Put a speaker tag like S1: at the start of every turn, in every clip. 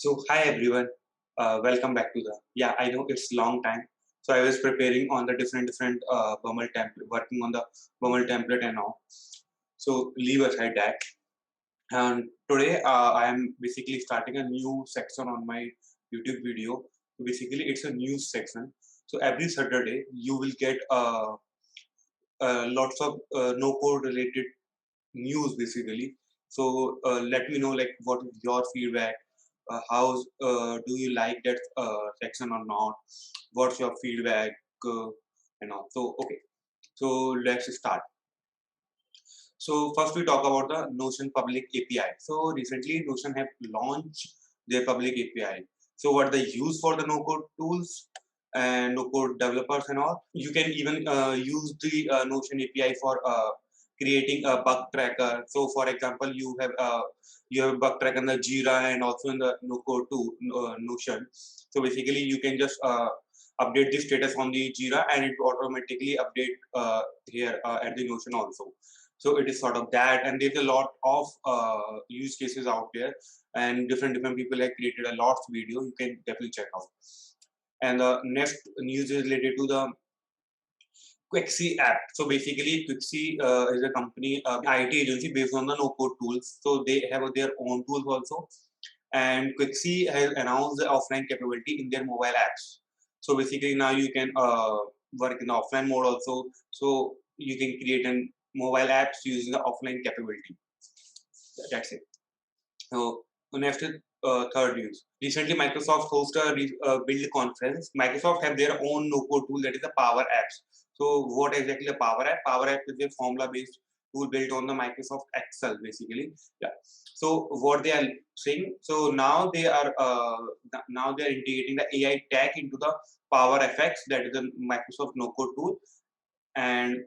S1: Hi everyone, welcome back to the. Yeah, I know it's long time. So I was preparing on the different BUML template, working on the BUML template and all. So leave aside that. And today I am basically starting a new section on my YouTube video. Basically, it's a news section. So every Saturday you will get lots of no code related news basically. So let me know like what is your feedback. How do you like that section or not? What's your feedback? So okay, so let's start. So first we talk about the Notion public API. So recently Notion have launched their public API. So what they use for the no code tools and no code developers and all. You can even use the Notion API for creating a bug tracker. So for example, you have bug tracker in the Jira and also in the no code tool Notion. So basically you can just update the status on the Jira and it automatically update here at the Notion also. So it is sort of that, and there's a lot of use cases out there, and different people have created a lot of video. You can definitely check out. And the next news is related to the Quixi app. So basically, Quixi is a company, IT agency based on the no-code tools. So they have their own tools also, and Quixi has announced the offline capability in their mobile apps. So basically, now you can work in the offline mode also. So you can create an mobile apps using the offline capability. That's it. So next is third news. Recently, Microsoft hosted a build conference. Microsoft have their own no-code tool that is the Power Apps. So what exactly the Power App? Power App is a formula-based tool built on the Microsoft Excel, basically. Yeah. So what they are saying? So now they are integrating the AI tag into the Power FX, that is the Microsoft no-code tool, and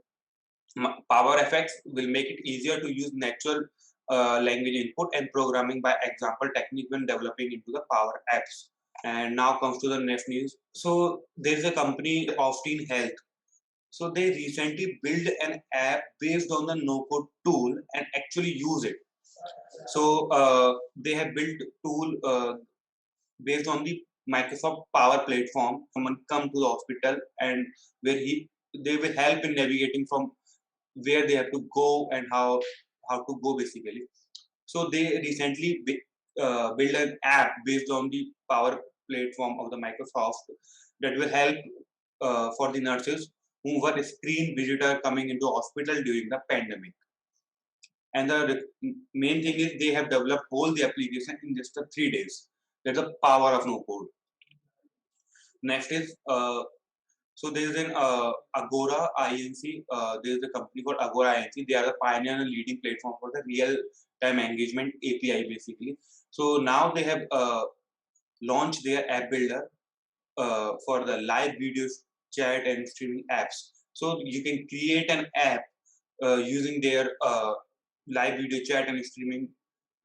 S1: Power FX will make it easier to use natural language input and programming by example technique when developing into the Power Apps. And now comes to the next news. So there is a company, Austin Health. So they recently built an app based on the no-code tool and actually use it. So they have built tool based on the Microsoft Power Platform. Someone come to the hospital and where they will help in navigating from where they have to go and how to go basically. So they recently build an app based on the Power Platform of the Microsoft that will help for the nurses who were screen visitor coming into hospital during the pandemic. And the main thing is they have developed whole the application in just 3 days. That's the power of no code. Next is so there is an Agora INC. There is a company called Agora INC. They are the pioneer and leading platform for the real-time engagement API, basically. So now they have launched their app builder for the live video chat and streaming apps. So you can create an app using their live video chat and streaming,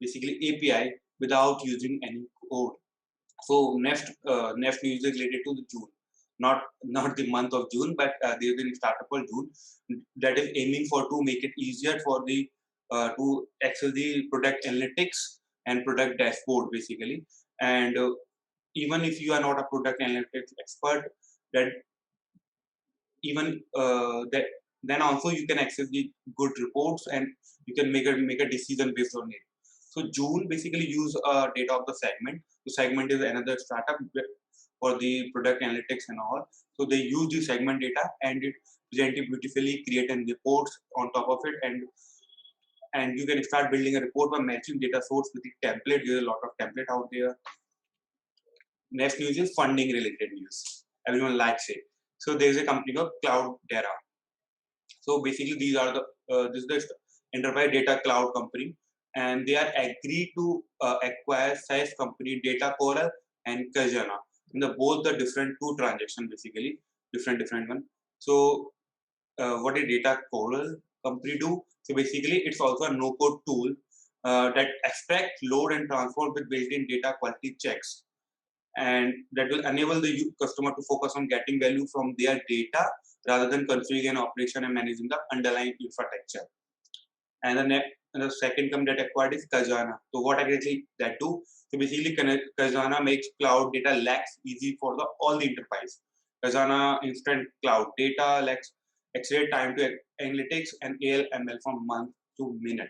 S1: basically API, without using any code. So next news is related to the June, not the month of June, but there is a startup called June that is aiming for to make it easier for the to access the product analytics and product dashboard basically. And even if you are not a product analytics expert, that even that then also you can access the good reports and you can make a decision based on it. So June basically use data of the segment. So segment is another startup for the product analytics and all. So they use the segment data and it present it beautifully, create and reports on top of it, and you can start building a report by matching data source with the template. There's a lot of template out there. Next news is funding related news. Everyone likes it. So there's a company called Cloudera. So basically, these are the this is the enterprise data cloud company, and they are agreed to acquire SaaS company Data Coral and Kajana. In the both the different two transactions basically different one. So what did Data Coral company do? So basically, it's also a no-code tool that extract, load, and transform with built-in data quality checks, and that will enable the customer to focus on getting value from their data rather than configuring an operation and managing the underlying infrastructure. And the second company that acquired is Kajana. So what exactly that do? So basically, Khazana makes cloud data lakes easy for all the enterprise. Khazana instant cloud data lakes accelerate time to analytics and ALML from month to minute.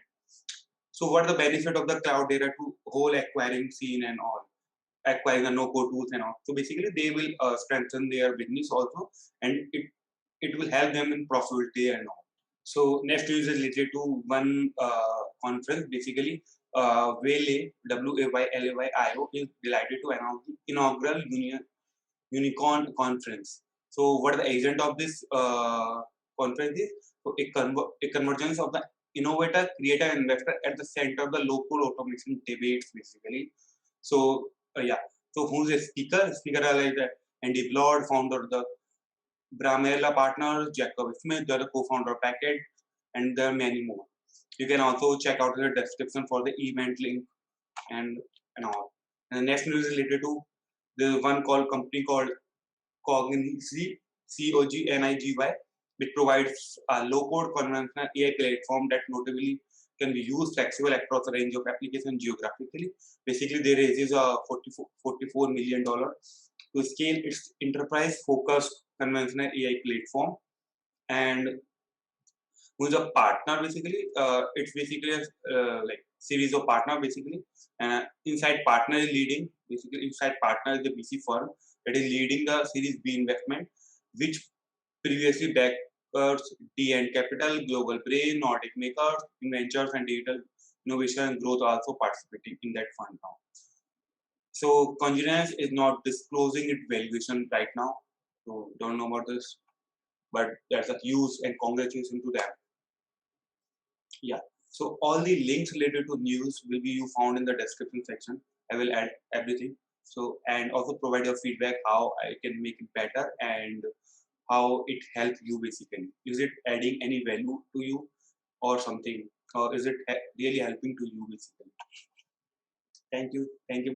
S1: So what are the benefit of the cloud data to whole acquiring scene and all, acquiring the no-code tools and all? So basically, they will strengthen their business also, and it will help them in profitability and all. So next news is related to one conference. Basically, Waylay, WAYLAYIO, is delighted to announce the inaugural Unicorn Conference. So what the agent of this conference is? So a convergence of the innovator, creator, and investor at the center of the local automation debates, basically. So yeah. So who's a speaker? Speaker are like Andy Blood, founder of the Bramella Partners, Jacob Smith, the co-founder of Packet, and there are many more. You can also check out the description for the event link and all. And the next news is related to the one called company called Cognigy, COGNIGY, which provides a low-code conventional AI platform that notably can be used flexible across a range of applications geographically. Basically, they raises a $44 million to scale its enterprise-focused conventional AI platform. And who's a partner basically? It's basically a like series of partner basically. And inside partner is leading basically inside partner is the VC firm that is leading the Series B investment, which previously backers D and Capital, Global Brain, Nordic Makers, Inventures, and Digital Innovation and Growth also participating in that fund now. So Congruence is not disclosing its valuation right now, so don't know about this, but that's a huge and congratulations to them. Yeah. So all the links related to news will be you found in the description section. I will add everything. So and also provide your feedback how I can make it better and how it helps you basically. Is it adding any value to you or something, or is it really helping to you basically? Thank you. Thank you.